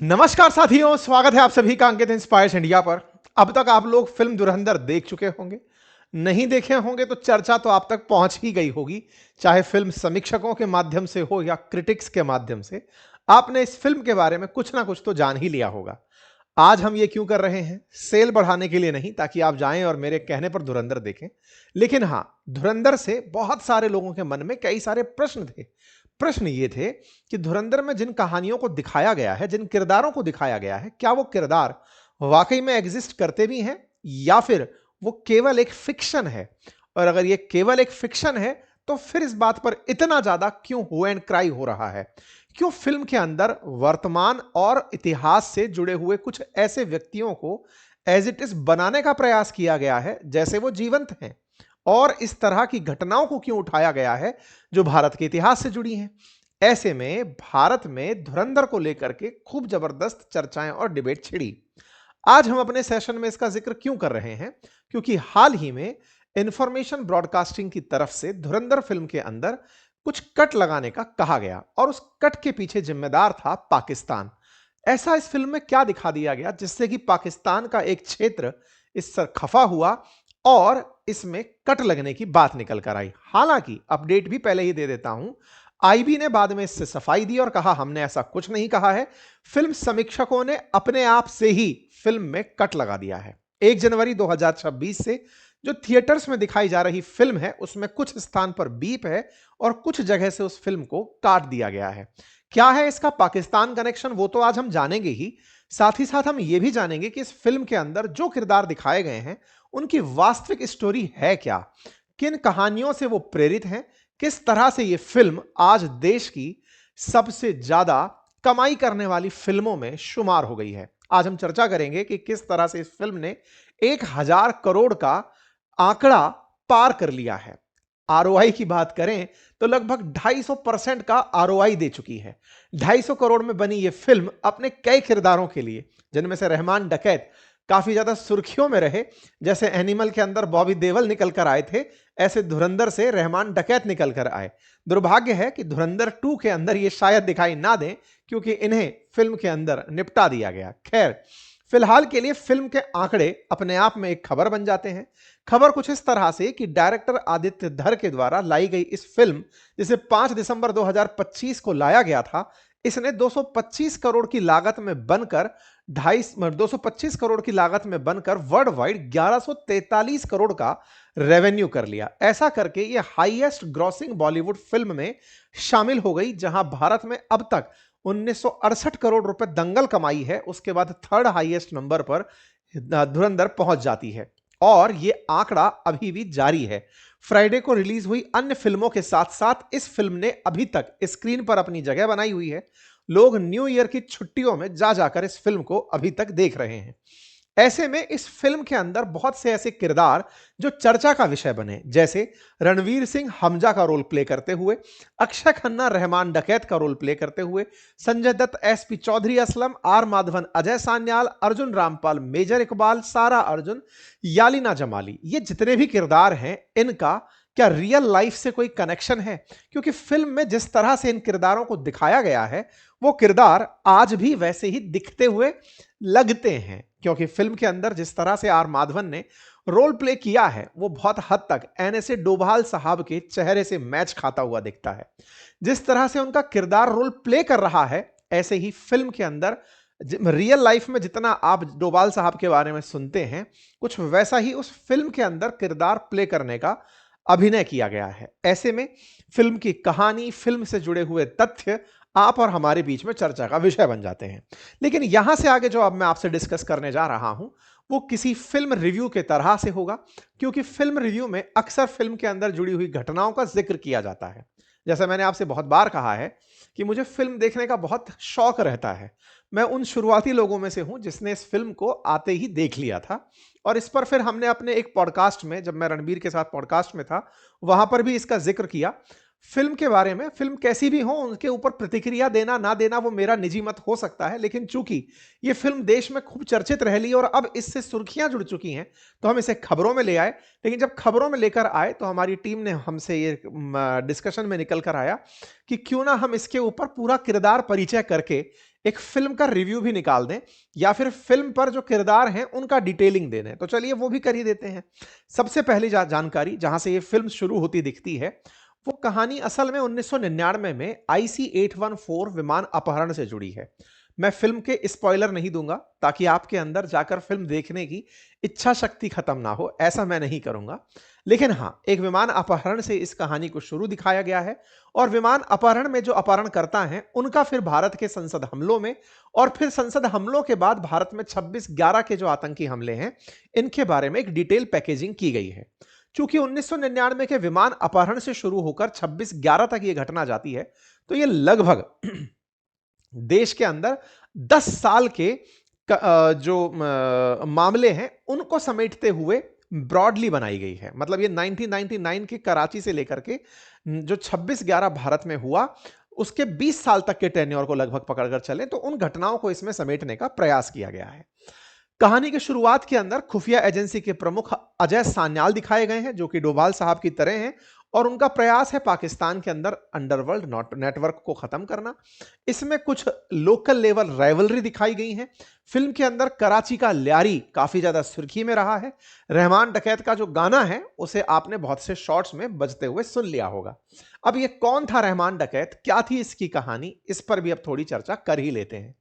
नमस्कार साथियों, स्वागत है आप सभी का अंकित इंस्पायर्स इंडिया पर। अब तक आप लोग फिल्म धुरंधर देख चुके होंगे। नहीं देखे होंगे तो चर्चा तो आप तक पहुंच ही गई होगी, चाहे फिल्म समीक्षकों के माध्यम से हो या क्रिटिक्स के माध्यम से। आपने इस फिल्म के बारे में कुछ ना कुछ तो जान ही लिया होगा। आज हम ये क्यों कर रहे हैं? सेल बढ़ाने के लिए नहीं, ताकि आप जाएं और मेरे कहने पर धुरंधर देखें। लेकिन हाँ, धुरंधर से बहुत सारे लोगों के मन में कई सारे प्रश्न थे। प्रश्न ये थे कि धुरंधर में जिन कहानियों को दिखाया गया है, जिन किरदारों को दिखाया गया है, क्या वो किरदार वाकई में एग्जिस्ट करते भी हैं या फिर वो केवल एक फिक्शन है? और अगर ये केवल एक फिक्शन है तो फिर इस बात पर इतना ज्यादा क्यों हु एंड क्राई हो रहा है? क्यों फिल्म के अंदर वर्तमान और इतिहास से जुड़े हुए कुछ ऐसे व्यक्तियों को एज इट इज बनाने का प्रयास किया गया है जैसे वो जीवंत हैं? और इस तरह की घटनाओं को क्यों उठाया गया है जो भारत के इतिहास से जुड़ी हैं? ऐसे में भारत में धुरंधर को लेकर के खूब जबरदस्त चर्चाएं और डिबेट छिड़ी। आज हम अपने सेशन में इसका जिक्र क्यों कर रहे हैं? क्योंकि हाल ही में इंफॉर्मेशन ब्रॉडकास्टिंग की तरफ से धुरंधर फिल्म के अंदर कुछ कट लगाने का कहा गया और उस कट के पीछे जिम्मेदार था पाकिस्तान। ऐसा इस फिल्म में क्या दिखा दिया गया जिससे कि पाकिस्तान का एक क्षेत्र इस पर खफा हुआ और इसमें कट लगने की बात निकल कर आई? हालांकि अपडेट भी पहले ही दे देता हूं, आईबी ने बाद में इससे सफाई दी और कहा हमने ऐसा कुछ नहीं कहा है। फिल्म समीक्षकों ने अपने आप से ही फिल्म में कट लगा दिया है। 1 जनवरी 2026 से जो थिएटर्स में दिखाई जा रही फिल्म है उसमें कुछ स्थान पर बीप है और कुछ जगह से उस फिल्म को काट दिया गया है। क्या है इसका पाकिस्तान कनेक्शन, वो तो आज हम जानेंगे ही। साथ ही साथ हम ये भी जानेंगे कि इस फिल्म के अंदर जो किरदार दिखाए गए हैं उनकी वास्तविक स्टोरी है क्या, किन कहानियों से वो प्रेरित हैं, किस तरह से ये फिल्म आज देश की सबसे ज्यादा कमाई करने वाली फिल्मों में शुमार हो गई है। आज हम चर्चा करेंगे कि किस तरह से इस फिल्म ने 1,000 करोड़ का आंकड़ा पार कर लिया है। आरओआई की बात करें तो लगभग 250% का आरओआई दे चुकी है। 250 करोड़ में बनी यह फिल्म अपने कई किरदारों के लिए, जिनमें से रहमान डकैत काफी ज्यादा सुर्खियों में रहे। जैसे एनिमल के अंदर बॉबी देओल निकल कर आए थे, ऐसे धुरंधर से रहमान डकैत निकल कर आए। दुर्भाग्य है कि धुरंधर 2 के अंदर ये शायद दिखाई ना दें, क्योंकि इन्हें फिल्म के अंदर निपटा दिया गया। खैर, फिलहाल के लिए फिल्म के आंकड़े अपने आप में एक खबर बन जाते हैं। खबर कुछ इस तरह से कि डायरेक्टर आदित्य धर के द्वारा लाई गई इस फिल्म, जिसे 5 दिसंबर 2025 को लाया गया था, इसने 225 करोड़ की लागत में बनकर 225 करोड़ की लागत में बनकर वर्ल्ड वाइड 1143 करोड़ का रेवेन्यू कर लिया। ऐसा करके यह हाईएस्ट ग्रॉसिंग बॉलीवुड फिल्म में शामिल हो गई, जहां भारत में अब तक 1968 करोड़ रुपए दंगल कमाई है। उसके बाद थर्ड हाईएस्ट नंबर पर धुरंधर पहुंच जाती है और यह आंकड़ा अभी भी जारी है। फ्राइडे को रिलीज हुई अन्य फिल्मों के साथ साथ इस फिल्म ने अभी तक स्क्रीन पर अपनी जगह बनाई हुई है। लोग न्यू ईयर की छुट्टियों में जा जाकर इस फिल्म को अभी तक देख रहे हैं। ऐसे में इस फिल्म के अंदर बहुत से ऐसे किरदार जो चर्चा का विषय बने, जैसे रणवीर सिंह हमजा का रोल प्ले करते हुए, अक्षय खन्ना रहमान डकैत का रोल प्ले करते हुए, Sanjay Dutt SP Chaudhary Aslam, R Madhavan Ajay Sanyal, Arjun Rampal major Iqbal, Sara Arjun, यालिना Jamali, ये जितने भी किरदार हैं इनका क्या रियल लाइफ से कोई कनेक्शन है? क्योंकि फिल्म में जिस तरह से इन किरदारों को दिखाया गया है वो किरदार आज भी वैसे ही दिखते हुए लगते हैं। क्योंकि फिल्म के अंदर जिस तरह से आर माधवन ने रोल प्ले किया है वो बहुत हद तक एनएसए डोभाल साहब के चेहरे से मैच खाता हुआ दिखता है। जिस तरह से उनका किरदार रोल प्ले कर रहा है, ऐसे ही फिल्म के अंदर रियल लाइफ में जितना आप डोभाल साहब के बारे में सुनते हैं, कुछ वैसा ही उस फिल्म के अंदर किरदार प्ले करने का अभिनय किया गया है। ऐसे में फिल्म की कहानी, फिल्म से जुड़े हुए तथ्य आप और हमारे बीच में चर्चा का विषय बन जाते हैं। लेकिन यहां से आगे जो अब मैं आपसे डिस्कस करने जा रहा हूं वो किसी फिल्म रिव्यू के तरह से होगा, क्योंकि फिल्म रिव्यू में अक्सर फिल्म के अंदर जुड़ी हुई घटनाओं का जिक्र किया जाता है। जैसा मैंने आपसे बहुत बार कहा है कि मुझे फिल्म देखने का बहुत शौक रहता है। मैं उन शुरुआती लोगों में से हूं जिसने इस फिल्म को आते ही देख लिया था और इस पर फिर हमने अपने एक पॉडकास्ट में, जब मैं रणबीर के साथ पॉडकास्ट में था, वहां पर भी इसका जिक्र किया। फिल्म के बारे में, फिल्म कैसी भी हो उनके ऊपर प्रतिक्रिया देना ना देना वो मेरा निजी मत हो सकता है, लेकिन चूंकि ये फिल्म देश में खूब चर्चित रह ली और अब इससे सुर्खियां जुड़ चुकी हैं तो हम इसे खबरों में ले आए। लेकिन जब खबरों में लेकर आए तो हमारी टीम ने हमसे ये डिस्कशन में निकल कर आया कि क्यों ना हम इसके ऊपर पूरा किरदार परिचय करके एक फिल्म का रिव्यू भी निकाल दें, या फिर फिल्म पर जो किरदार हैं उनका डिटेलिंग दे दें, तो चलिए वो भी कर ही देते हैं। सबसे पहली जानकारी जहां से ये फिल्म शुरू होती दिखती है, वो कहानी असल में 1999 में IC-814 विमान अपहरण से जुड़ी है। मैं फिल्म के स्पॉइलर नहीं दूंगा ताकि आपके अंदर जाकर फिल्म देखने की इच्छा शक्ति खत्म ना हो, ऐसा मैं नहीं करूंगा। लेकिन हां, एक विमान अपहरण से इस कहानी को शुरू दिखाया गया है, और विमान अपहरण में जो अपहरण करता है उनका फिर भारत के संसद हमलों में, और फिर संसद हमलों के बाद भारत में 26/11 के जो आतंकी हमले हैं, इनके बारे में एक डिटेल पैकेजिंग की गई है। चूंकि 1999 के विमान अपहरण से शुरू होकर 26/11 तक यह घटना जाती है, तो यह लगभग देश के अंदर 10 साल के जो मामले हैं उनको समेटते हुए ब्रॉडली बनाई गई है। मतलब ये 1999 के कराची से लेकर के जो 26/11 भारत में हुआ, उसके 20 साल तक के टेन्योर को लगभग पकड़कर चले, तो उन घटनाओं को इसमें समेटने का प्रयास किया गया है। कहानी की शुरुआत के अंदर खुफिया एजेंसी के प्रमुख अजय सान्याल दिखाए गए हैं, जो कि डोभाल साहब की तरह हैं, और उनका प्रयास है पाकिस्तान के अंदर अंडरवर्ल्ड नेटवर्क को खत्म करना। इसमें कुछ लोकल लेवल राइवलरी दिखाई गई है। फिल्म के अंदर कराची का ल्यारी काफी ज्यादा सुर्खी में रहा है। रहमान डकैत का जो गाना है उसे आपने बहुत से शॉट्स में बजते हुए सुन लिया होगा। अब ये कौन था रहमान डकैत, क्या थी इसकी कहानी, इस पर भी अब थोड़ी चर्चा कर ही लेते हैं।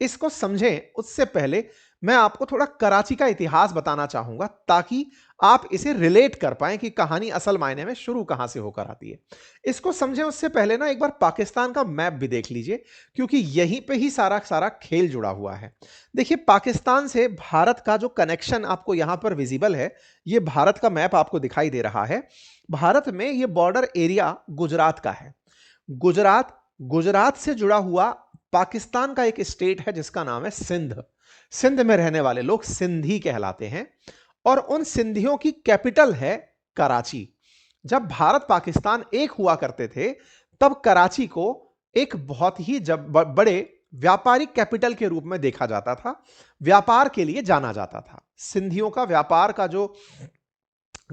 इसको समझें उससे पहले मैं आपको थोड़ा कराची का इतिहास बताना चाहूंगा, ताकि आप इसे रिलेट कर पाएं कि कहानी असल मायने में शुरू कहां से होकर आती है। इसको समझें उससे पहले ना एक बार पाकिस्तान का मैप भी देख लीजिए, क्योंकि यहीं पे ही सारा खेल जुड़ा हुआ है। देखिए, पाकिस्तान से भारत का जो कनेक्शन आपको यहां पर विजिबल है, ये भारत का मैप आपको दिखाई दे रहा है। भारत में ये बॉर्डर एरिया गुजरात का है। गुजरात से जुड़ा हुआ पाकिस्तान का एक स्टेट है जिसका नाम है सिंध। सिंध में रहने वाले लोग सिंधी कहलाते हैं, और उन सिंधियों की कैपिटल है कराची। जब भारत पाकिस्तान एक हुआ करते थे, तब कराची को एक बहुत ही बड़े व्यापारिक कैपिटल के रूप में देखा जाता था, व्यापार के लिए जाना जाता था। सिंधियों का व्यापार का जो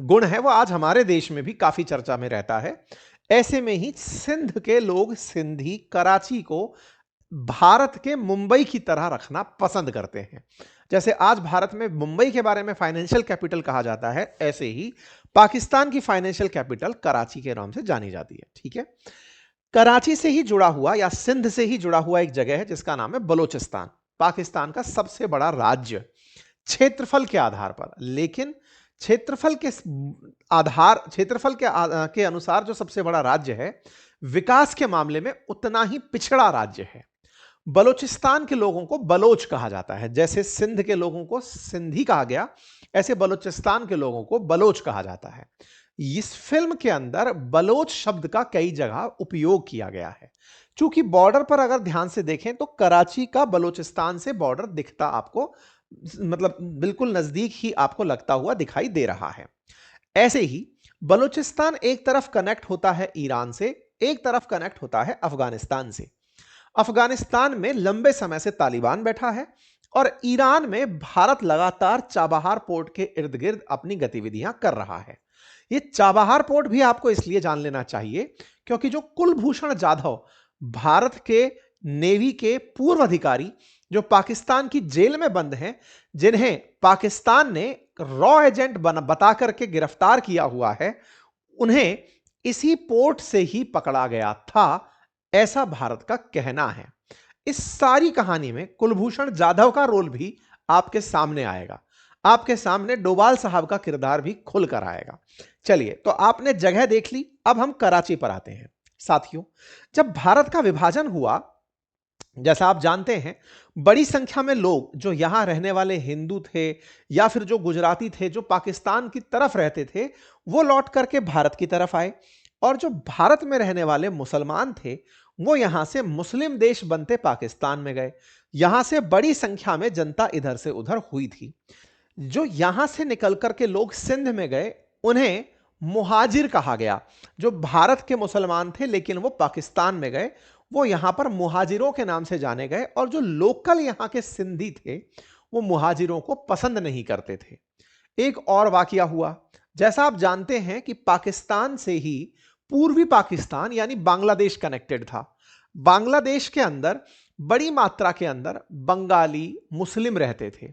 गुण है वो आज हमारे देश में भी काफी चर्चा में रहता है। ऐसे में ही सिंध के लोग, सिंधी, कराची को भारत के मुंबई की तरह रखना पसंद करते हैं। जैसे आज भारत में मुंबई के बारे में फाइनेंशियल कैपिटल कहा जाता है, ऐसे ही पाकिस्तान की फाइनेंशियल कैपिटल कराची के नाम से जानी जाती है। ठीक है, कराची से ही जुड़ा हुआ या सिंध से ही जुड़ा हुआ एक जगह है जिसका नाम है बलोचिस्तान। पाकिस्तान का सबसे बड़ा राज्य क्षेत्रफल के आधार पर, लेकिन क्षेत्रफल के अनुसार जो सबसे बड़ा राज्य है, विकास के मामले में उतना ही पिछड़ा राज्य है। बलोचिस्तान के लोगों को बलोच कहा जाता है। जैसे सिंध के लोगों को सिंधी कहा गया, ऐसे बलोचिस्तान के लोगों को बलोच कहा जाता है। इस फिल्म के अंदर बलोच शब्द का कई जगह उपयोग किया गया है। चूंकि बॉर्डर पर अगर ध्यान से देखें तो कराची का बलोचिस्तान से बॉर्डर दिखता आपको, मतलब बिल्कुल नजदीक ही आपको लगता हुआ दिखाई दे रहा है। ऐसे ही बलूचिस्तान एक तरफ कनेक्ट होता है ईरान से, एक तरफ कनेक्ट होता है अफगानिस्तान से। अफगानिस्तान में लंबे समय से तालिबान बैठा है, और ईरान में भारत लगातार चाबहार पोर्ट के इर्द गिर्द अपनी गतिविधियां कर रहा है। यह चाबहार पोर्ट भी आपको इसलिए जान लेना चाहिए क्योंकि जो कुलभूषण जाधव, भारत के नेवी के पूर्व अधिकारी, जो पाकिस्तान की जेल में बंद हैं, जिन्हें पाकिस्तान ने रॉ एजेंट बता करके गिरफ्तार किया हुआ है, उन्हें इसी पोर्ट से ही पकड़ा गया था, ऐसा भारत का कहना है। इस सारी कहानी में कुलभूषण जाधव का रोल भी आपके सामने आएगा, आपके सामने डोभाल साहब का किरदार भी खुलकर आएगा। चलिए, तो आपने जगह देख ली, अब हम कराची पर आते हैं। साथियों, जब भारत का विभाजन हुआ, जैसा आप जानते हैं, बड़ी संख्या में लोग जो यहां रहने वाले हिंदू थे या फिर जो गुजराती थे, जो पाकिस्तान की तरफ रहते थे, वो लौट करके भारत की तरफ आए, और जो भारत में रहने वाले मुसलमान थे, वो यहां से मुस्लिम देश बनते पाकिस्तान में गए। यहां से बड़ी संख्या में जनता इधर से उधर हुई थी। जो यहां से निकल करके लोग सिंध में गए, उन्हें मुहाजिर कहा गया। जो भारत के मुसलमान थे लेकिन वो पाकिस्तान में गए, वो यहां पर मुहाजिरों के नाम से जाने गए, और जो लोकल यहां के सिंधी थे, वो मुहाजिरों को पसंद नहीं करते थे। एक और वाकया हुआ। जैसा आप जानते हैं कि पाकिस्तान से ही पूर्वी पाकिस्तान यानी बांग्लादेश कनेक्टेड था। बांग्लादेश के अंदर बड़ी मात्रा के अंदर बंगाली मुस्लिम रहते थे।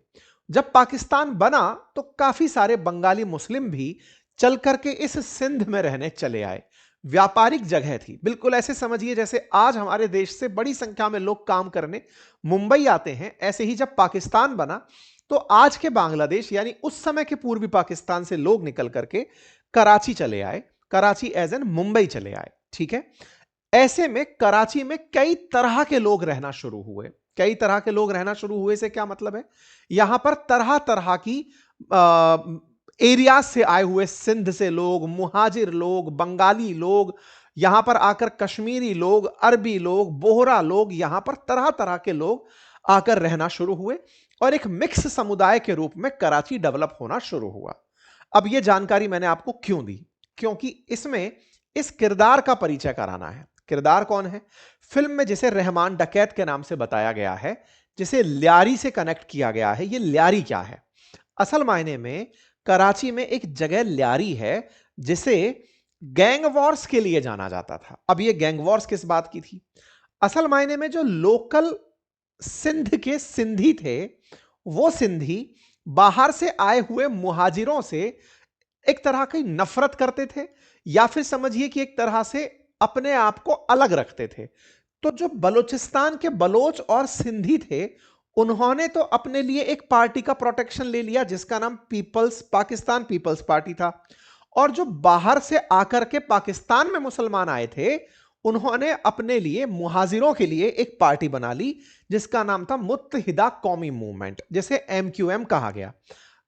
जब पाकिस्तान बना तो काफी सारे बंगाली मुस्लिम भी चल करके इस सिंध में रहने चले आए। व्यापारिक जगह थी, बिल्कुल ऐसे समझिए जैसे आज हमारे देश से बड़ी संख्या में लोग काम करने मुंबई आते हैं, ऐसे ही जब पाकिस्तान बना तो आज के बांग्लादेश यानी उस समय के पूर्वी पाकिस्तान से लोग निकल करके कराची चले आए, कराची एज एन मुंबई चले आए। ठीक है, ऐसे में कराची में कई तरह के लोग रहना शुरू हुए। कई तरह के लोग रहना शुरू हुए से क्या मतलब है, यहां पर तरह तरह की एरिया से आए हुए सिंध से लोग, मुहाजिर लोग, बंगाली लोग, यहां पर आकर कश्मीरी लोग, अरबी लोग, बोहरा लोग, यहां पर तरह तरह के लोग आकर रहना शुरू हुए और एक मिक्स समुदाय के रूप में कराची डेवलप होना शुरू हुआ। अब यह जानकारी मैंने आपको क्यों दी, क्योंकि इसमें इस किरदार का परिचय कराना है। किरदार कौन है? फिल्म में जिसे रहमान डकैत के नाम से बताया गया है, जिसे ल्यारी से कनेक्ट किया गया है, यह ल्यारी क्या है? असल मायने में कराची में एक जगह ल्यारी है जिसे गैंग वॉर्स के लिए जाना जाता था। अब यह गैंग वॉर्स किस बात की थी? असल मायने में जो लोकल सिंध के सिंधी थे, वो सिंधी बाहर से आए हुए मुहाजिरों से एक तरह की नफरत करते थे, या फिर समझिए कि एक तरह से अपने आप को अलग रखते थे। तो जो बलूचिस्तान के बलोच और सिंधी थे, उन्होंने तो अपने लिए एक पार्टी का प्रोटेक्शन ले लिया जिसका नाम पाकिस्तान पीपल्स पार्टी था, और जो बाहर से आकर के पाकिस्तान में मुसलमान आए थे, उन्होंने अपने लिए मुहाजिरों के लिए एक पार्टी बना ली जिसका नाम था मुत्तहिदा कौमी मूवमेंट, जिसे एमक्यूएम कहा गया।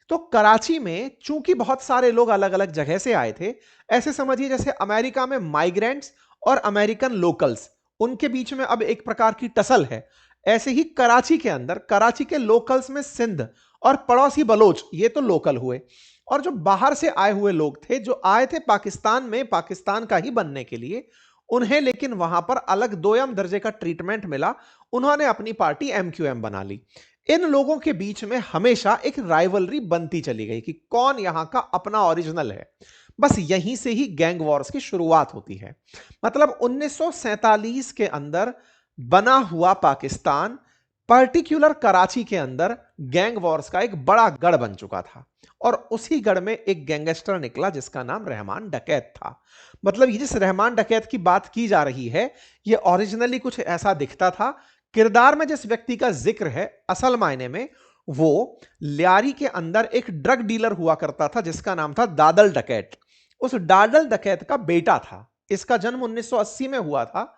तो कराची में चूंकि बहुत सारे लोग अलग अलग जगह से आए थे, ऐसे समझिए जैसे अमेरिका में माइग्रेंट्स और अमेरिकन लोकल्स, उनके बीच में अब एक प्रकार की टसल है, ऐसे ही कराची के अंदर कराची के लोकल्स में सिंध और पड़ोसी बलोच, ये तो लोकल हुए, और जो बाहर से आए हुए लोग थे जो आए थे पाकिस्तान में पाकिस्तान का ही बनने के लिए, उन्हें लेकिन वहां पर अलग दोयम दर्जे का ट्रीटमेंट मिला, उन्होंने अपनी पार्टी एमक्यूएम बना ली। इन लोगों के बीच में हमेशा एक राइवलरी बनती चली गई कि कौन यहां का अपना ओरिजिनल है। बस यहीं से ही गैंग वॉर्स की शुरुआत होती है। मतलब 1947 के अंदर बना हुआ पाकिस्तान, पर्टिकुलर कराची के अंदर गैंग वॉर्स का एक बड़ा गढ़ बन चुका था, और उसी गढ़ में एक गैंगस्टर निकला जिसका नाम रहमान डकैत था। मतलब ये जिस रहमान डकैत की बात की जा रही है, ये ओरिजिनली कुछ ऐसा दिखता था। किरदार में जिस व्यक्ति का जिक्र है, असल मायने में वो ल्यारी के अंदर एक ड्रग डीलर हुआ करता था जिसका नाम था दादल डकैत। उस दादल डकैत का बेटा था। इसका जन्म 1980 में हुआ था।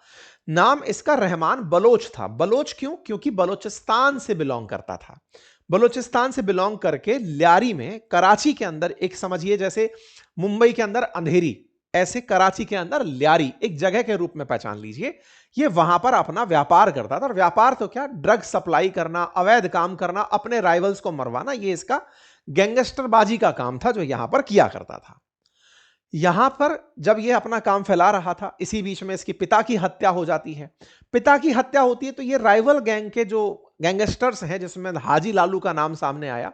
नाम इसका रहमान बलोच था। बलोच क्यों? क्योंकि बलोचिस्तान से बिलोंग करता था। बलोचिस्तान से बिलोंग करके ल्यारी में, कराची के अंदर एक समझिए जैसे मुंबई के अंदर अंधेरी, ऐसे कराची के अंदर ल्यारी एक जगह के रूप में पहचान लीजिए। ये वहां पर अपना व्यापार करता था, और व्यापार तो क्या, ड्रग सप्लाई करना, अवैध काम करना, अपने राइवल्स को मरवाना, ये इसका गैंगस्टरबाजी का काम था जो यहां पर किया करता था। यहां पर जब यह अपना काम फैला रहा था, इसी बीच में इसके पिता की हत्या हो जाती है। पिता की हत्या होती है तो ये राइवल गैंग के जो गैंगस्टर्स हैं, जिसमें हाजी लालू का नाम सामने आया,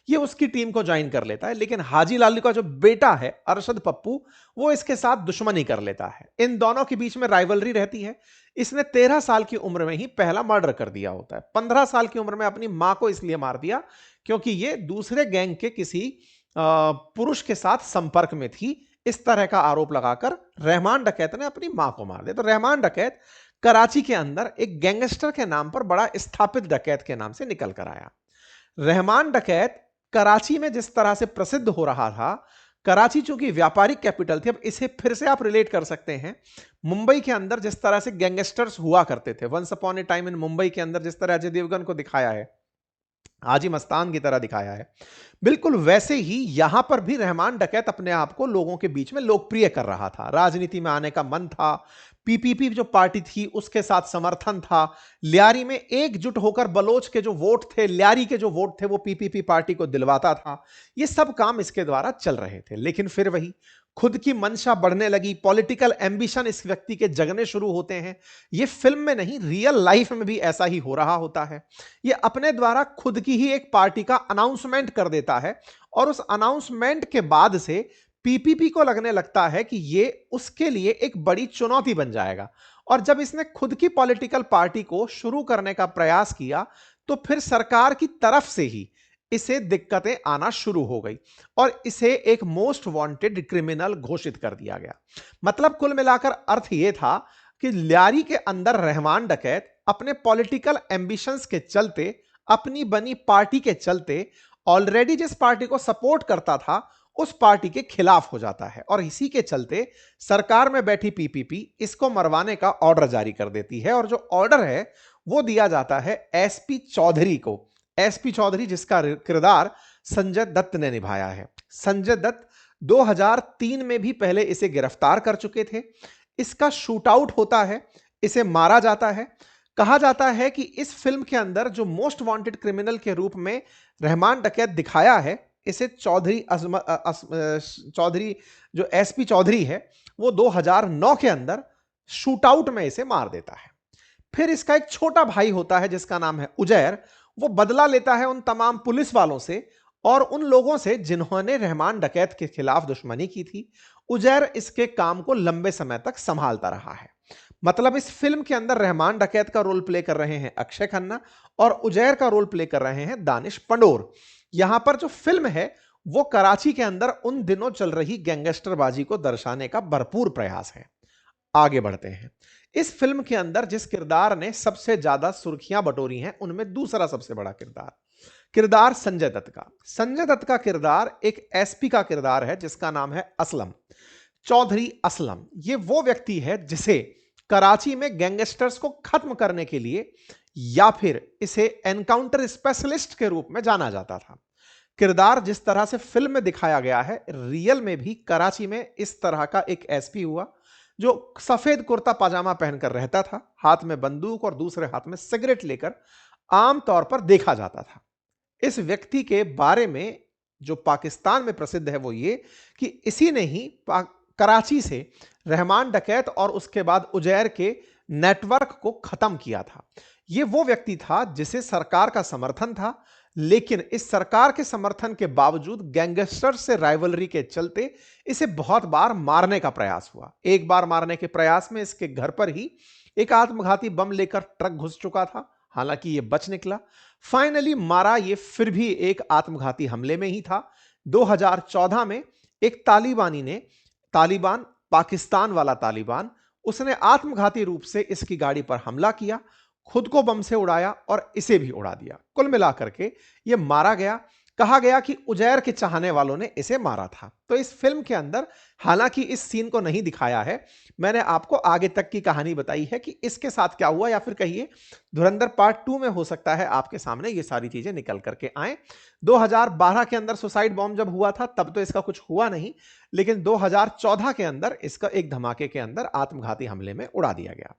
ये उसकी टीम को ज्वाइन कर लेता है। लेकिन हाजी लालू का जो बेटा है अरशद पप्पू, वो इसके साथ दुश्मनी कर लेता है। इन दोनों के बीच में राइवलरी रहती है। इसने 13 साल की उम्र में ही पहला मर्डर कर दिया होता है। 15 साल की उम्र में अपनी मां को इसलिए मार दिया क्योंकि ये दूसरे गैंग के किसी पुरुष के साथ संपर्क में थी। इस तरह का आरोप लगाकर रहमान डकैत ने अपनी मां को मार दिया। तो रहमान डकैत कराची के अंदर एक गैंगस्टर के नाम पर बड़ा स्थापित डकैत के नाम से निकल कर आया। रहमान डकैत कराची में जिस तरह से प्रसिद्ध हो रहा था, कराची चूंकि व्यापारिक कैपिटल थी, अब इसे फिर से आप रिलेट कर सकते हैं मुंबई के अंदर जिस तरह से गैंगस्टर्स हुआ करते थे। Once upon a time in Mumbai के अंदर जिस तरह अजय देवगन को दिखाया है, हाजी मस्तान की तरह दिखाया है, बिल्कुल वैसे ही यहां पर भी रहमान डकैत अपने आप को लोगों के बीच में लोकप्रिय कर रहा था। राजनीति में आने का मन था, पीपीपी जो पार्टी थी उसके साथ समर्थन था, ल्यारी में एकजुट होकर बलोच के जो वोट थे, ल्यारी के जो वोट थे, वो पीपीपी पार्टी को दिलवाता था। ये सब काम इसके द्वारा चल रहे थे। लेकिन फिर वही खुद की मंशा बढ़ने लगी, पॉलिटिकल एम्बिशन इस व्यक्ति के जगने शुरू होते हैं। ये फिल्म में नहीं, रियल लाइफ में भी ऐसा ही हो रहा होता है। ये अपने द्वारा खुद की ही एक पार्टी का अनाउंसमेंट कर देता है, और उस अनाउंसमेंट के बाद से पीपीपी को लगने लगता है कि ये उसके लिए एक बड़ी चुनौती बन जाएगा, और जब इसने खुद की पॉलिटिकल पार्टी को शुरू करने का प्रयास किया तो फिर सरकार की तरफ से ही इसे दिक्कतें आना शुरू हो गई और इसे एक मोस्ट वांटेड क्रिमिनल घोषित कर दिया गया। मतलब कुल मिलाकर अर्थ यह था कि लियारी के अंदर रहमान डकैत अपने पॉलिटिकल एम्बिशंस के चलते, अपनी बनी पार्टी के चलते ऑलरेडी जिस पार्टी को सपोर्ट करता था उस पार्टी के खिलाफ हो जाता है और इसी के चलते सरकार में बैठी पीपीपी इसको मरवाने का ऑर्डर जारी कर देती है और जो ऑर्डर है वो दिया जाता है एसपी चौधरी को। एसपी चौधरी जिसका किरदार संजय दत्त ने निभाया है। संजय दत्त 2003 में भी पहले इसे गिरफ्तार कर चुके थे। इसका शूट आउट होता है, इसे मारा जाता है। कहा जाता है कि इस फिल्म के अंदर जो मोस्ट वांटेड क्रिमिनल के रूप में रहमान डकैत दिखाया है, इसे चौधरी जो एसपी चौधरी है वो 2009 के अंदर शूट आउट में इसे मार देता है। फिर इसका एक छोटा भाई होता है जिसका नाम है उजैर। वो बदला लेता है उन तमाम पुलिस वालों से और उन लोगों से जिन्होंने रहमान डकैत के खिलाफ दुश्मनी की थी। उजैर इसके काम को लंबे समय तक संभालता रहा है। मतलब इस फिल्म के अंदर रहमान डकैत का रोल प्ले कर रहे हैं अक्षय खन्ना और उजैर का रोल प्ले कर रहे हैं दानिश पंडोर। यहां पर जो फिल्म है वो कराची के अंदर उन दिनों चल रही गैंगस्टरबाजी को दर्शाने का भरपूर प्रयास है। आगे बढ़ते हैं। इस फिल्म के अंदर जिस किरदार ने सबसे ज्यादा सुर्खियां बटोरी हैं उनमें दूसरा सबसे बड़ा किरदार संजय दत्त का। संजय दत्त का किरदार एक एसपी का किरदार है जिसका नाम है असलम, चौधरी असलम। ये वो व्यक्ति है जिसे कराची में गैंगस्टर्स को खत्म करने के लिए या फिर इसे एनकाउंटर स्पेशलिस्ट के रूप में जाना जाता था। किरदार जिस तरह से फिल्म में दिखाया गया है, रियल में भी कराची में इस तरह का एक एसपी हुआ जो सफेद कुर्ता पाजामा पहनकर रहता था, हाथ में बंदूक और दूसरे हाथ में सिगरेट लेकर आमतौर पर देखा जाता था। इस व्यक्ति के बारे में जो पाकिस्तान में प्रसिद्ध है वो ये कि इसी ने ही कराची से रहमान डकैत और उसके बाद उजैर के नेटवर्क को खत्म किया था। ये वो व्यक्ति था जिसे सरकार का समर्थन था, लेकिन इस सरकार के समर्थन के बावजूद गैंगस्टर से राइवलरी के चलते इसे बहुत बार मारने का प्रयास हुआ। एक बार मारने के प्रयास में इसके घर पर ही एक आत्मघाती बम लेकर ट्रक घुस चुका था, हालांकि यह बच निकला। फाइनली मारा ये फिर भी एक आत्मघाती हमले में ही था। 2014 में एक तालिबान पाकिस्तान वाला तालिबान, उसने आत्मघाती रूप से इसकी गाड़ी पर हमला किया, खुद को बम से उड़ाया और इसे भी उड़ा दिया। कुल मिलाकर के ये मारा गया। कहा गया कि उजैर के चाहने वालों ने इसे मारा था। तो इस फिल्म के अंदर हालांकि इस सीन को नहीं दिखाया है, मैंने आपको आगे तक की कहानी बताई है कि इसके साथ क्या हुआ, या फिर कहिए धुरंधर पार्ट 2 में हो सकता है आपके सामने ये सारी चीजें निकल करके आए। 2012 के अंदर सुसाइड बॉम्ब जब हुआ था तब तो इसका कुछ हुआ नहीं, लेकिन 2014 के अंदर इसका एक धमाके के अंदर आत्मघाती हमले में उड़ा दिया गया।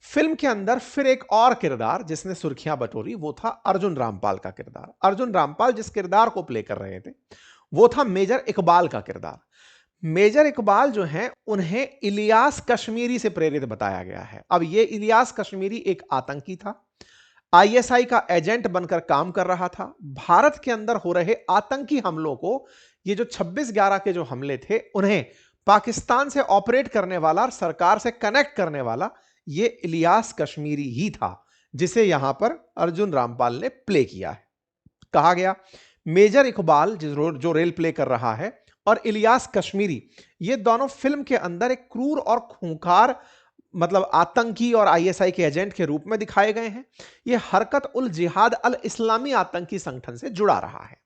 फिल्म के अंदर फिर एक और किरदार जिसने सुर्खियां बटोरी वो था अर्जुन रामपाल का किरदार। अर्जुन रामपाल जिस किरदार को प्ले कर रहे थे वो था मेजर इकबाल का किरदार। मेजर इकबाल जो हैं उन्हें इलियास कश्मीरी से प्रेरित बताया गया है। अब ये इलियास कश्मीरी एक आतंकी था, आईएसआई का एजेंट बनकर काम कर रहा था। भारत के अंदर हो रहे आतंकी हमलों को, ये जो 26/11 के जो हमले थे, उन्हें पाकिस्तान से ऑपरेट करने वाला, सरकार से कनेक्ट करने वाला ये इलियास कश्मीरी ही था जिसे यहां पर अर्जुन रामपाल ने प्ले किया है। कहा गया मेजर इकबाल जो रोल प्ले कर रहा है और इलियास कश्मीरी, ये दोनों फिल्म के अंदर एक क्रूर और खूंखार मतलब आतंकी और आईएसआई के एजेंट के रूप में दिखाए गए हैं। यह हरकत उल जिहाद अल इस्लामी आतंकी संगठन से जुड़ा रहा है।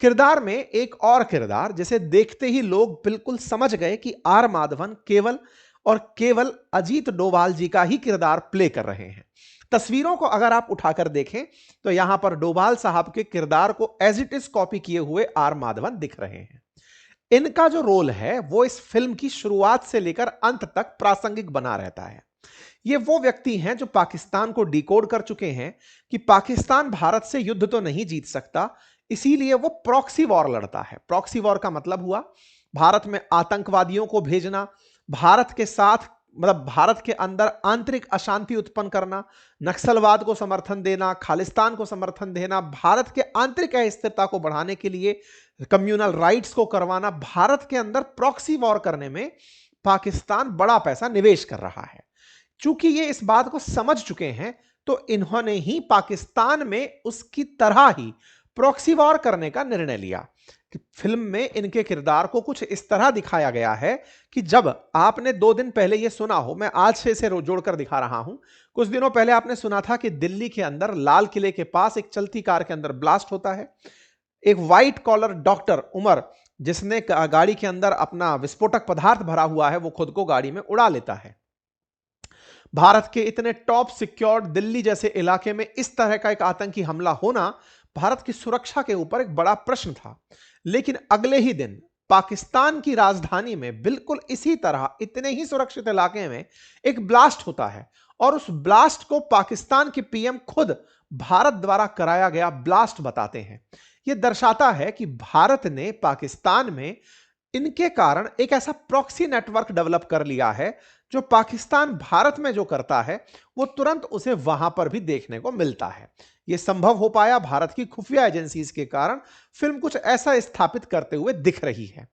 किरदार में एक और किरदार जिसे देखते ही लोग बिल्कुल समझ गए कि आर माधवन केवल अजीत डोभाल जी का ही किरदार प्ले कर रहे हैं। तस्वीरों को अगर आप उठाकर देखें तो यहां पर डोभाल साहब के किरदार को एज इट इज कॉपी किए हुए आर माधवन दिख रहे हैं। इनका जो रोल है वो इस फिल्म की शुरुआत से लेकर अंत तक प्रासंगिक बना रहता है। ये वो व्यक्ति हैं जो पाकिस्तान को डिकोड कर चुके हैं कि पाकिस्तान भारत से युद्ध तो नहीं जीत सकता, इसीलिए वो प्रॉक्सी वॉर लड़ता है। प्रॉक्सी वॉर का मतलब हुआ भारत में आतंकवादियों को भेजना, भारत के साथ मतलब भारत के अंदर आंतरिक अशांति उत्पन्न करना, नक्सलवाद को समर्थन देना, खालिस्तान को समर्थन देना, भारत के आंतरिक अस्थिरता को बढ़ाने के लिए कम्युनल राइट्स को करवाना। भारत के अंदर प्रॉक्सी वॉर करने में पाकिस्तान बड़ा पैसा निवेश कर रहा है। चूंकि ये इस बात को समझ चुके हैं, तो इन्होंने ही पाकिस्तान में उसकी तरह ही प्रॉक्सी वॉर करने का निर्णय लिया। कि फिल्म में इनके किरदार को कुछ इस तरह दिखाया गया है कि जब आपने 2 दिन पहले ये सुना हो, मैं आज से इसे जोड़कर दिखा रहा हूं। कुछ दिनों पहले आपने सुना था कि दिल्ली के अंदर लाल किले के पास एक चलती कार के अंदर ब्लास्ट होता है। एक व्हाइट कॉलर डॉक्टर उमर, जिसने गाड़ी के अंदर अपना विस्फोटक पदार्थ भरा हुआ है, वो खुद को गाड़ी में उड़ा लेता है। भारत के इतने टॉप सिक्योर्ड दिल्ली जैसे इलाके में इस तरह का एक आतंकी हमला होना भारत की सुरक्षा के ऊपर एक बड़ा प्रश्न था। लेकिन अगले ही दिन पाकिस्तान की राजधानी में बिल्कुल इसी तरह इतने ही सुरक्षित इलाके में एक ब्लास्ट होता है, और उस ब्लास्ट को पाकिस्तान के पीएम खुद भारत द्वारा कराया गया ब्लास्ट बताते हैं। यह दर्शाता है कि भारत ने पाकिस्तान में इनके कारण एक ऐसा प्रॉक्सी नेटवर्क डेवलप कर लिया है, जो पाकिस्तान भारत में जो करता है वो तुरंत उसे वहां पर भी देखने को मिलता है। यह संभव हो पाया भारत की खुफिया एजेंसीज के कारण। फिल्म कुछ ऐसा स्थापित करते हुए दिख रही है।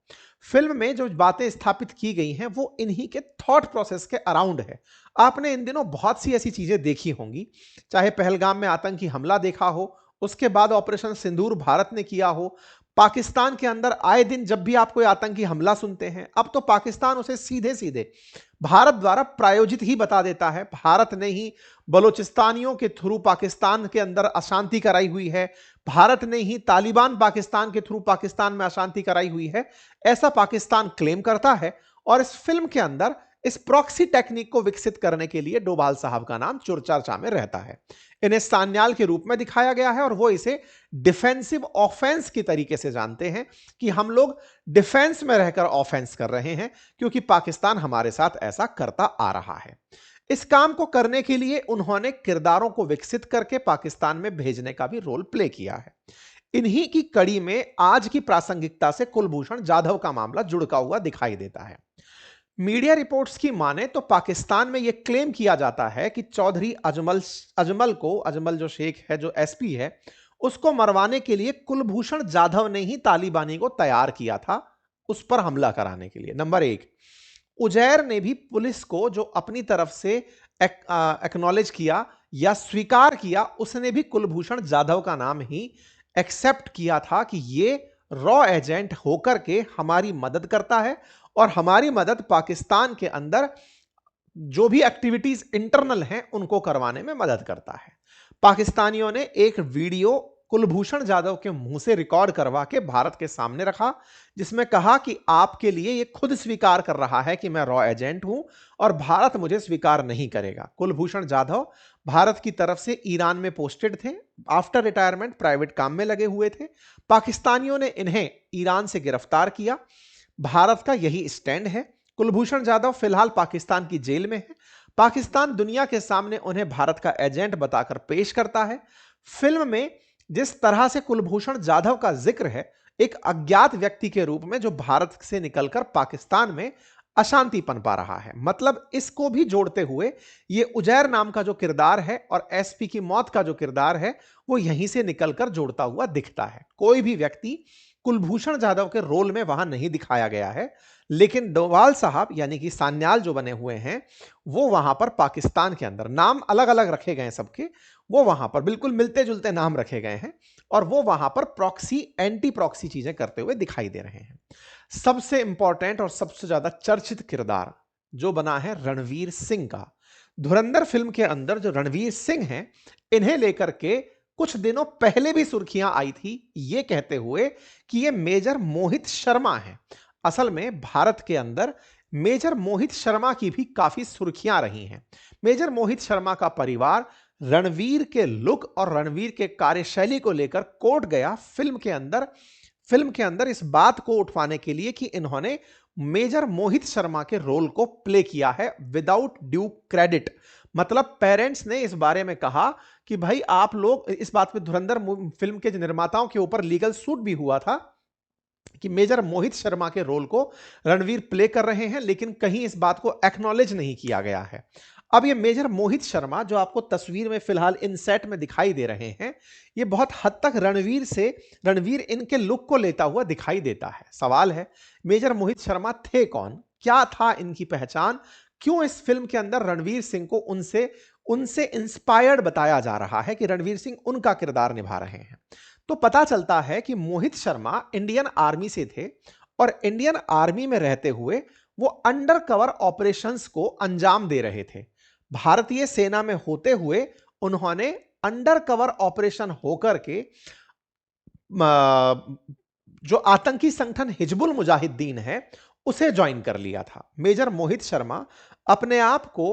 फिल्म में जो बातें स्थापित की गई हैं वो इन्हीं के थॉट प्रोसेस के अराउंड है। आपने इन दिनों बहुत सी ऐसी चीजें देखी होंगी, चाहे पहलगाम में आतंकी हमला देखा हो, उसके बाद ऑपरेशन सिंदूर भारत ने किया हो। पाकिस्तान के अंदर आए दिन जब भी आप कोई आतंकी हमला सुनते हैं, अब तो पाकिस्तान उसे सीधे सीधे भारत द्वारा प्रायोजित ही बता देता है। भारत ने ही बलोचिस्तानियों के थ्रू पाकिस्तान के अंदर अशांति कराई हुई है, भारत ने ही तालिबान पाकिस्तान के थ्रू पाकिस्तान में अशांति कराई हुई है, ऐसा पाकिस्तान क्लेम करता है। और इस फिल्म के अंदर इस प्रॉक्सी टेक्निक को विकसित करने के लिए डोभाल साहब का नाम चर्चा में रहता है। इन्हें सान्याल के रूप में दिखाया गया है, और वो इसे डिफेंसिव ऑफेंस की तरीके से जानते हैं कि हम लोग डिफेंस में रहकर ऑफेंस कर रहे हैं, क्योंकि पाकिस्तान हमारे साथ ऐसा करता आ रहा है। इस काम को करने के लिए उन्होंने किरदारों को विकसित करके पाकिस्तान में भेजने का भी रोल प्ले किया है। इन्हीं की कड़ी में आज की प्रासंगिकता से कुलभूषण जाधव का मामला जुड़का हुआ दिखाई देता है। मीडिया रिपोर्ट्स की माने तो पाकिस्तान में यह क्लेम किया जाता है कि चौधरी अजमल जो शेख है, जो एसपी है, उसको मरवाने के लिए कुलभूषण जाधव ने ही तालिबानी को तैयार किया था उस पर हमला कराने के लिए। नंबर 1, उजैर ने भी पुलिस को जो अपनी तरफ से एक्नॉलेज किया या स्वीकार किया, उसने भी कुलभूषण जाधव का नाम ही एक्सेप्ट किया था कि ये रॉ एजेंट होकर के हमारी मदद करता है, और हमारी मदद पाकिस्तान के अंदर जो भी एक्टिविटीज इंटरनल हैं उनको करवाने में मदद करता है। पाकिस्तानियों ने एक वीडियो कुलभूषण जाधव के मुंह से रिकॉर्ड करवा के भारत के सामने रखा, जिसमें कहा कि आपके लिए ये खुद स्वीकार कर रहा है कि मैं रॉ एजेंट हूं और भारत मुझे स्वीकार नहीं करेगा। कुलभूषण जाधव भारत की तरफ से ईरान में पोस्टेड थे, आफ्टर रिटायरमेंट प्राइवेट काम में लगे हुए थे। पाकिस्तानियों ने इन्हें ईरान से गिरफ्तार किया। भारत का यही स्टैंड है। कुलभूषण जाधव फिलहाल पाकिस्तान की जेल में है। पाकिस्तान दुनिया के सामने उन्हें भारत का एजेंट बताकर पेश करता है। फिल्म में जिस तरह से कुलभूषण जाधव का जिक्र है, एक अज्ञात व्यक्ति के रूप में जो भारत से निकलकर पाकिस्तान में अशांति पनपा रहा है, मतलब इसको भी जोड़ते हुए ये उजैर नाम का जो किरदार है और एसपी की मौत का जो किरदार है, वो यहीं से निकलकर जोड़ता हुआ दिखता है। कोई भी व्यक्ति कुलभूषण जाधव के रोल में वहां नहीं दिखाया गया है, लेकिन डोभाल साहब यानी कि सान्याल जो बने हुए हैं, वो वहां पर पाकिस्तान के अंदर नाम अलग अलग रखे गए हैं सबके, वो वहां पर बिल्कुल मिलते जुलते नाम रखे गए हैं, और वो वहां पर प्रॉक्सी एंटी प्रॉक्सी चीजें करते हुए दिखाई दे रहे हैं। सबसे इंपॉर्टेंट और सबसे ज्यादा चर्चित किरदार जो बना है रणवीर सिंह का। धुरंधर फिल्म के अंदर जो रणवीर सिंह हैं, इन्हें लेकर के कुछ दिनों पहले भी सुर्खियां आई थी, ये कहते हुए कि ये मेजर मोहित शर्मा हैं। असल में भारत के अंदर मेजर मोहित शर्मा की भी काफी सुर्खियां रही हैं। मेजर मोहित शर्मा का परिवार रणवीर के लुक और रणवीर के कार्यशैली को लेकर कोर्ट गया फिल्म के अंदर इस बात को उठवाने के लिए कि इन्होंने मेजर मोहित शर्मा के रोल को प्ले किया है विदाउट ड्यू क्रेडिट। मतलब पेरेंट्स ने इस बारे में कहा कि भाई आप लोग, इस बात पे धुरंधर फिल्म के निर्माताओं के ऊपर लीगल सूट भी हुआ था कि मेजर मोहित शर्मा के रोल को रणवीर प्ले कर रहे हैं, लेकिन कहीं इस बात को एक्नॉलेज नहीं किया गया है। अब ये मेजर मोहित शर्मा जो आपको तस्वीर में फिलहाल इन सेट में दिखाई दे रहे हैं, ये बहुत हद तक रणवीर इनके लुक को लेता हुआ दिखाई देता है। सवाल है, मेजर मोहित शर्मा थे कौन, क्या था इनकी पहचान, क्यों इस फिल्म के अंदर रणवीर सिंह को उनसे उनसे इंस्पायर्ड बताया जा रहा है कि रणवीर सिंह उनका किरदार निभा रहे हैं? तो पता चलता है कि मोहित शर्मा इंडियन आर्मी से थे और इंडियन आर्मी में रहते हुए वो अंडर कवर ऑपरेशंस को अंजाम दे रहे थे। भारतीय सेना में होते हुए उन्होंने अंडर कवर ऑपरेशन होकर के जो आतंकी संगठन हिजबुल मुजाहिदीन है उसे ज्वाइन कर लिया था। मेजर मोहित शर्मा अपने आप को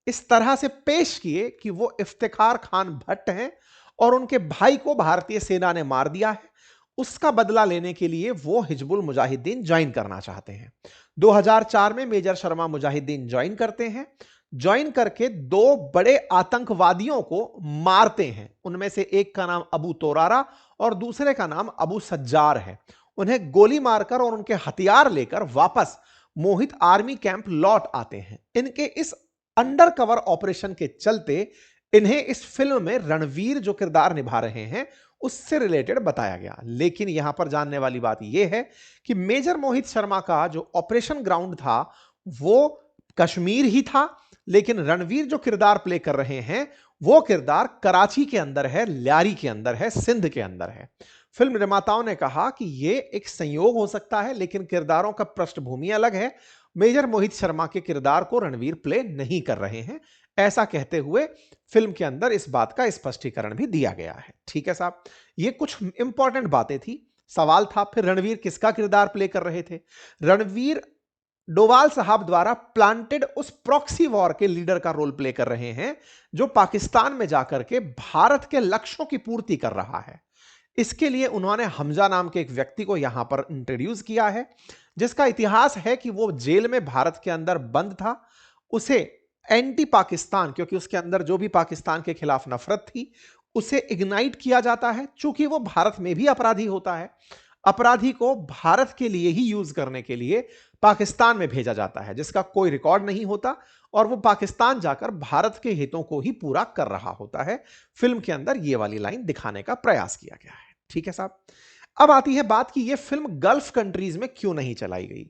इस तरह से पेश किए कि वो इफ्तिखार खान भट्ट हैं और उनके भाई को भारतीय सेना ने मार दिया है। उसका बदला लेने के लिए वो हिजबुल मुजाहिदीन ज्वाइन करना चाहते हैं। 2004 में मेजर शर्मा मुजाहिदीन ज्वाइन करते हैं। ज्वाइन करके दो बड़े आतंकवादियों को मारते हैं। उनमें से एक का नाम अबू तोरारा और दूसरे का नाम अबू सज्जार है। उन्हें गोली मारकर और उनके हथियार लेकर वापस मोहित आर्मी कैंप लौट आते हैं। इनके इस अंडर कवर ऑपरेशन के चलते इन्हें इस फिल्म में रणवीर जो किरदार निभा रहे हैं उससे रिलेटेड बताया गया। लेकिन यहां पर जानने वाली बात यह है कि मेजर मोहित शर्मा का जो ऑपरेशन ग्राउंड था वो कश्मीर ही था, लेकिन रणवीर जो किरदार प्ले कर रहे हैं वो किरदार कराची के अंदर है, ल्यारी के अंदर है, सिंध के अंदर है। फिल्म निर्माताओं ने कहा कि यह एक संयोग हो सकता है, लेकिन किरदारों का पृष्ठभूमि अलग है। मेजर मोहित शर्मा के किरदार को रणवीर प्ले नहीं कर रहे हैं, ऐसा कहते हुए फिल्म के अंदर इस बात का स्पष्टीकरण भी दिया गया है। ठीक है साहब, ये कुछ इंपॉर्टेंट बातें थी। सवाल था फिर रणवीर किसका किरदार प्ले कर रहे थे? रणवीर डोवाल साहब द्वारा प्लांटेड उस प्रॉक्सी वॉर के लीडर का रोल प्ले कर रहे हैं जो पाकिस्तान में जाकर के भारत के लक्ष्यों की पूर्ति कर रहा है। इसके लिए उन्होंने हमजा नाम के एक व्यक्ति को यहां पर इंट्रोड्यूस किया है, जिसका इतिहास है कि वो जेल में भारत के अंदर बंद था। उसे एंटी पाकिस्तान, क्योंकि उसके अंदर जो भी पाकिस्तान के खिलाफ नफरत थी, उसे इग्नाइट किया जाता है। चूंकि वो भारत में भी अपराधी होता है, अपराधी को भारत के लिए ही यूज करने के लिए पाकिस्तान में भेजा जाता है, जिसका कोई रिकॉर्ड नहीं होता और वो पाकिस्तान जाकर भारत के हितों को ही पूरा कर रहा होता है। फिल्म के अंदर ये वाली लाइन दिखाने का प्रयास किया गया है। ठीक है साहब, अब आती है बात कि ये फिल्म गल्फ कंट्रीज में क्यों नहीं चलाई गई।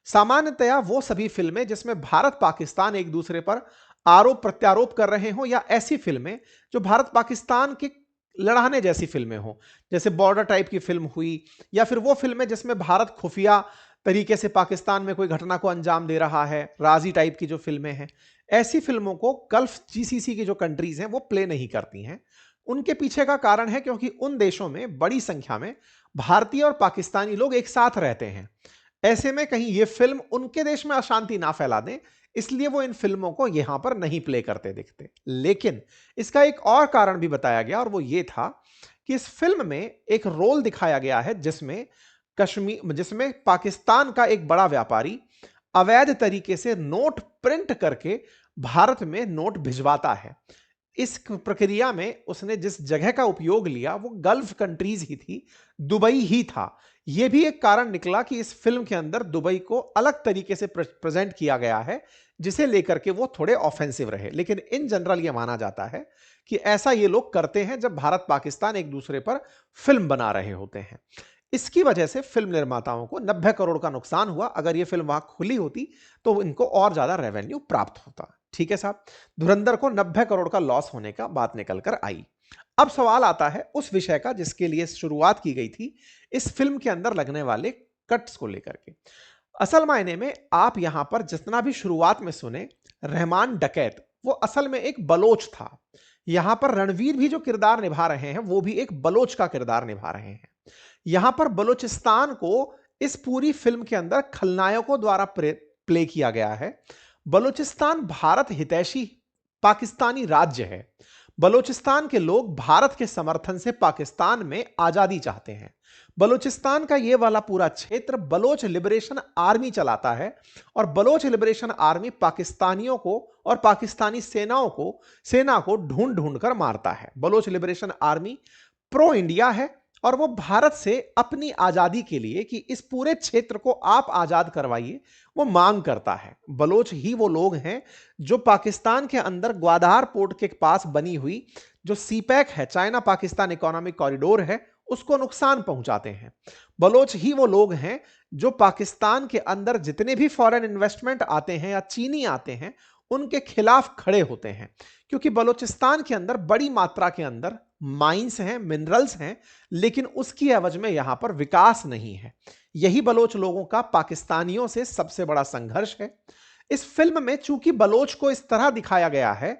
सामान्यतया वो सभी फिल्में जिसमें भारत पाकिस्तान एक दूसरे पर आरोप प्रत्यारोप कर रहे हो, या ऐसी फिल्में जो भारत पाकिस्तान के लड़ाने जैसी फिल्में हो, जैसे बॉर्डर टाइप की फिल्म हुई, या फिर वो फिल्में जिसमें भारत खुफिया तरीके से पाकिस्तान में कोई घटना को अंजाम दे रहा है, राजी टाइप की जो फिल्में हैं, ऐसी फिल्मों को गल्फ जीसीसी की जो कंट्रीज हैं वो प्ले नहीं करती हैं। उनके पीछे का कारण है क्योंकि उन देशों में बड़ी संख्या में भारतीय और पाकिस्तानी लोग एक साथ रहते हैं। ऐसे में कहीं ये फिल्म उनके देश में अशांति ना फैला दें, इसलिए वो इन फिल्मों को यहां पर नहीं प्ले करते दिखते। लेकिन इसका एक और कारण भी बताया गया, और वो ये था कि इस फिल्म में एक रोल दिखाया गया है जिसमें पाकिस्तान का एक बड़ा व्यापारी अवैध तरीके से नोट प्रिंट करके भारत में नोट भिजवाता है। इस प्रक्रिया में उसने जिस जगह का उपयोग लिया वो गल्फ कंट्रीज ही थी, दुबई ही था। यह भी एक कारण निकला कि इस फिल्म के अंदर दुबई को अलग तरीके से प्रेजेंट किया गया है, जिसे लेकर के वो थोड़े ऑफेंसिव रहे। लेकिन इन जनरल यह माना जाता है कि ऐसा ये लोग करते हैं जब भारत पाकिस्तान एक दूसरे पर फिल्म बना रहे होते हैं। इसकी वजह से फिल्म निर्माताओं को 90 करोड़ का नुकसान हुआ। अगर यह फिल्म वहां खुली होती तो इनको और ज्यादा रेवेन्यू प्राप्त होता। ठीक है साहब, धुरंधर को 90 करोड़ का लॉस होने का बात निकल कर आई। अब सवाल आता है उस विषय का जिसके लिए शुरुआत की गई थी, इस फिल्म के अंदर लगने वाले कट्स को लेकर के। असल मायने में आप यहां पर जितना भी शुरुआत में सुने, रहमान डकैत वो असल में एक बलोच था। यहां पर रणवीर भी जो किरदार निभा रहे हैं वो भी एक बलोच का किरदार निभा रहे हैं। यहां पर बलूचिस्तान को इस पूरी फिल्म के अंदर खलनायकों द्वारा प्ले किया गया है। बलूचिस्तान भारत हितैषी पाकिस्तानी राज्य है। बलूचिस्तान के लोग भारत के समर्थन से पाकिस्तान में आजादी चाहते हैं। बलूचिस्तान का यह वाला पूरा क्षेत्र बलोच लिबरेशन आर्मी चलाता है, और बलोच लिबरेशन आर्मी पाकिस्तानियों को और पाकिस्तानी सेना को ढूंढ ढूंढ कर मारता है। Baloch liberation army pro India है, और वो भारत से अपनी आजादी के लिए कि इस पूरे क्षेत्र को आप आजाद करवाइए वो मांग करता है। बलोच ही वो लोग हैं जो पाकिस्तान के अंदर ग्वादर पोर्ट के पास बनी हुई जो सीपैक है, चाइना पाकिस्तान इकोनॉमिक कॉरिडोर है, उसको नुकसान पहुंचाते हैं। बलोच ही वो लोग हैं जो पाकिस्तान के अंदर जितने भी फॉरेन इन्वेस्टमेंट आते हैं या चीनी आते हैं उनके खिलाफ खड़े होते हैं, क्योंकि बलूचिस्तान के अंदर बड़ी मात्रा के अंदर माइंस हैं, मिनरल्स हैं, लेकिन उसकी एवज में यहां पर विकास नहीं है। यही बलोच लोगों का पाकिस्तानियों से सबसे बड़ा संघर्ष है। इस फिल्म में चूंकि बलोच को इस तरह दिखाया गया है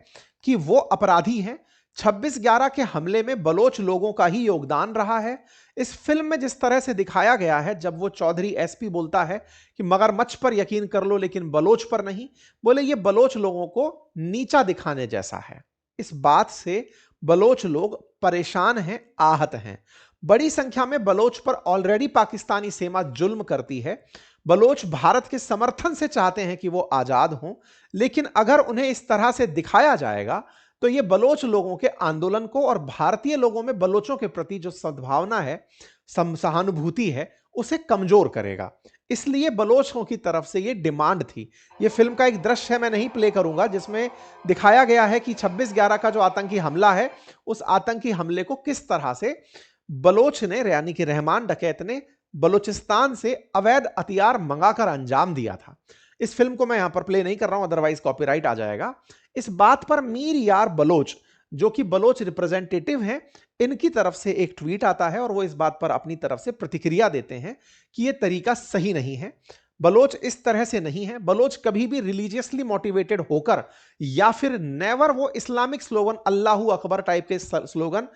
कि वो अपराधी हैं, 26/11 के हमले में बलोच लोगों का ही योगदान रहा है। इस फिल्म में जिस तरह से दिखाया गया है, जब वो चौधरी एसपी बोलता है कि मगरमच्छ पर यकीन कर लो लेकिन बलोच पर नहीं, बोले ये बलोच लोगों को नीचा दिखाने जैसा है। इस बात से बलोच लोग परेशान हैं, आहत हैं। बड़ी संख्या में बलोच पर ऑलरेडी पाकिस्तानी सेना जुल्म करती है। बलोच भारत के समर्थन से चाहते हैं कि वो आजाद हों, लेकिन अगर उन्हें इस तरह से दिखाया जाएगा तो ये बलोच लोगों के आंदोलन को और भारतीय लोगों में बलोचों के प्रति जो सद्भावना है, सहानुभूति है, उसे कमजोर करेगा। इसलिए बलोचों की तरफ से ये डिमांड थी। ये फिल्म का एक दृश्य है, मैं नहीं प्ले करूंगा, जिसमें दिखाया गया है कि 26/11 का जो आतंकी हमला है, उस आतंकी हमले को किस तरह से बलोच ने, यानी कि रहमान डकैत ने बलूचिस्तान से अवैध हथियार मंगाकर अंजाम दिया था। इस फिल्म को मैं यहां पर प्ले नहीं कर रहा हूं, अदरवाइज कॉपीराइट आ जाएगा। इस बात पर मीर यार बलोच, जो कि बलोच रिप्रेजेंटेटिव हैं, इनकी तरफ से एक ट्वीट आता है और वो इस बात पर अपनी तरफ से प्रतिक्रिया देते हैं कि यह तरीका सही नहीं है। बलोच इस तरह से नहीं है। बलोच कभी भी रिलीजियसली मोटिवेटेड होकर या फिर नेवर वो Islamic slogan Allahu Akbar type के स्लोगन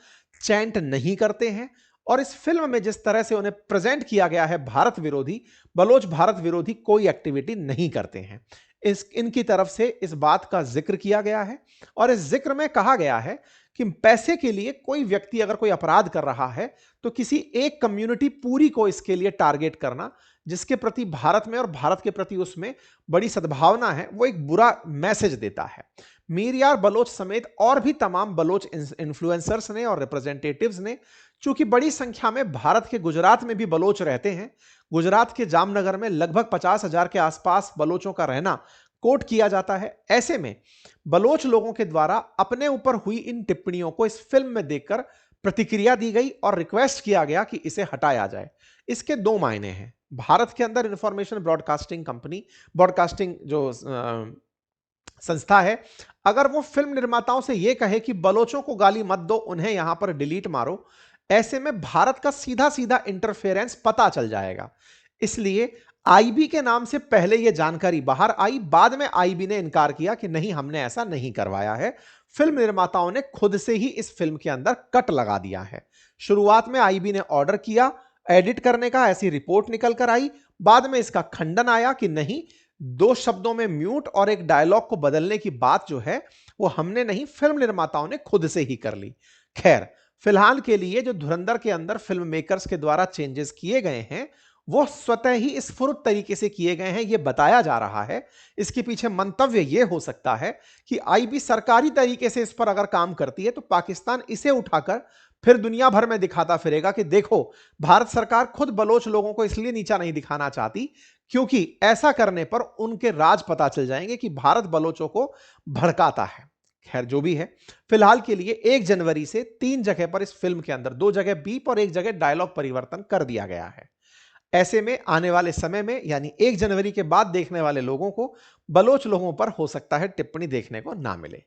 चैंट नहीं करते हैं। और इस फिल्म में जिस तरह से उन्हें प्रेजेंट किया गया है भारत विरोधी, बलोच भारत विरोधी कोई एक्टिविटी नहीं करते हैं। इनकी तरफ से इस बात का जिक्र किया गया है और इस जिक्र में कहा गया है कि पैसे के लिए कोई व्यक्ति अगर कोई अपराध कर रहा है तो किसी एक कम्युनिटी पूरी को इसके लिए टारगेट करना, जिसके प्रति भारत में और भारत के प्रति उसमें बड़ी सद्भावना है, वो एक बुरा मैसेज देता है। मीर यार बलोच समेत और भी तमाम बलोच इन्फ्लुएंसर्स ने और रिप्रेजेंटेटिव्स ने, चूंकि बड़ी संख्या में भारत के गुजरात में भी बलोच रहते हैं, गुजरात के जामनगर में लगभग 50,000 के आसपास बलोचों का रहना कोट किया जाता है। ऐसे में बलोच लोगों के द्वारा अपने ऊपर हुई इन टिप्पणियों को इस फिल्म में देखकर प्रतिक्रिया दी गई और रिक्वेस्ट किया गया कि इसे हटाया जाए। इसके दो मायने हैं। भारत के अंदर इंफॉर्मेशन ब्रॉडकास्टिंग कंपनी, ब्रॉडकास्टिंग जो संस्था है, अगर वो फिल्म निर्माताओं से यह कहे कि बलोचों को गाली मत दो, उन्हें यहां पर डिलीट मारो, ऐसे में भारत का सीधा सीधा इंटरफेरेंस पता चल जाएगा। इसलिए आईबी के नाम से पहले यह जानकारी बाहर आई, बाद में आईबी ने इनकार किया कि नहीं, हमने ऐसा नहीं करवाया है। फिल्म निर्माताओं ने खुद से ही इस फिल्म के अंदर कट लगा दिया है। शुरुआत में आईबी ने ऑर्डर किया एडिट करने का, ऐसी रिपोर्ट निकल कर आई, बाद में इसका खंडन आया कि नहीं, 2 शब्दों में म्यूट और एक डायलॉग को बदलने की बात जो है वो हमने नहीं, फिल्म निर्माताओं ने खुद से ही कर ली। खैर, फिलहाल के लिए जो धुरंधर के अंदर फिल्म मेकर्स के द्वारा चेंजेस किए गए हैं वो स्वतः ही स्फुरित तरीके से किए गए हैं, यह बताया जा रहा है। इसके पीछे मंतव्य यह हो सकता है कि आईबी सरकारी तरीके से इस पर अगर काम करती है तो पाकिस्तान इसे उठाकर फिर दुनिया भर में दिखाता फिरेगा कि देखो, भारत सरकार खुद बलोच लोगों को इसलिए नीचा नहीं दिखाना चाहती क्योंकि ऐसा करने पर उनके राज पता चल जाएंगे कि भारत बलोचों को भड़काता है। खैर, जो भी है, फिलहाल के लिए 1 जनवरी से 3 जगह पर इस फिल्म के अंदर 2 जगह बीप और 1 जगह डायलॉग परिवर्तन कर दिया गया है। ऐसे में आने वाले समय में, यानी 1 जनवरी के बाद देखने वाले लोगों को बलोच लोगों पर हो सकता है टिप्पणी देखने को ना मिले।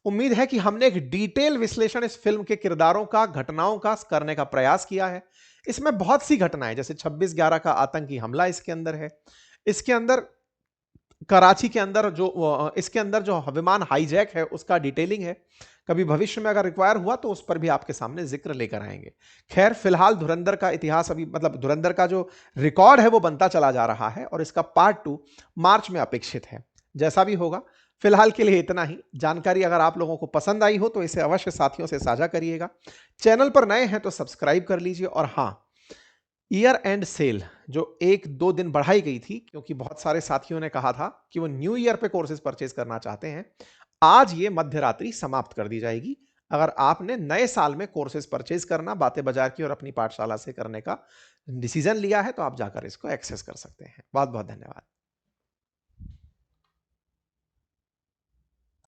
उम्मीद है कि हमने एक डिटेल विश्लेषण इस फिल्म के किरदारों का, घटनाओं का करने का प्रयास किया है। इसमें बहुत सी घटनाएं, जैसे 26/11 का आतंकी हमला इसके अंदर है, इसके अंदर कराची के अंदर जो इसके अंदर जो विमान हाईजैक है उसका डिटेलिंग है। कभी भविष्य में अगर रिक्वायर हुआ तो उस पर भी आपके सामने जिक्र लेकर आएंगे। खैर, फिलहाल धुरंधर का इतिहास अभी, मतलब धुरंधर का जो रिकॉर्ड है वो बनता चला जा रहा है और इसका पार्ट 2 मार्च में अपेक्षित है। जैसा भी होगा, फिलहाल के लिए इतना ही। जानकारी अगर आप लोगों को पसंद आई हो तो इसे अवश्य साथियों से साझा करिएगा। चैनल पर नए हैं तो सब्सक्राइब कर लीजिए। और हाँ, ईयर एंड सेल जो 1-2 दिन बढ़ाई गई थी, क्योंकि बहुत सारे साथियों ने कहा था कि वो न्यू ईयर पे कोर्सेज परचेज करना चाहते हैं, आज ये मध्य रात्रि समाप्त कर दी जाएगी। अगर आपने नए साल में कोर्सेज परचेज करना, बातें बाजार की और अपनी पाठशाला से करने का डिसीजन लिया है तो आप जाकर इसको एक्सेस कर सकते हैं। बहुत बहुत धन्यवाद।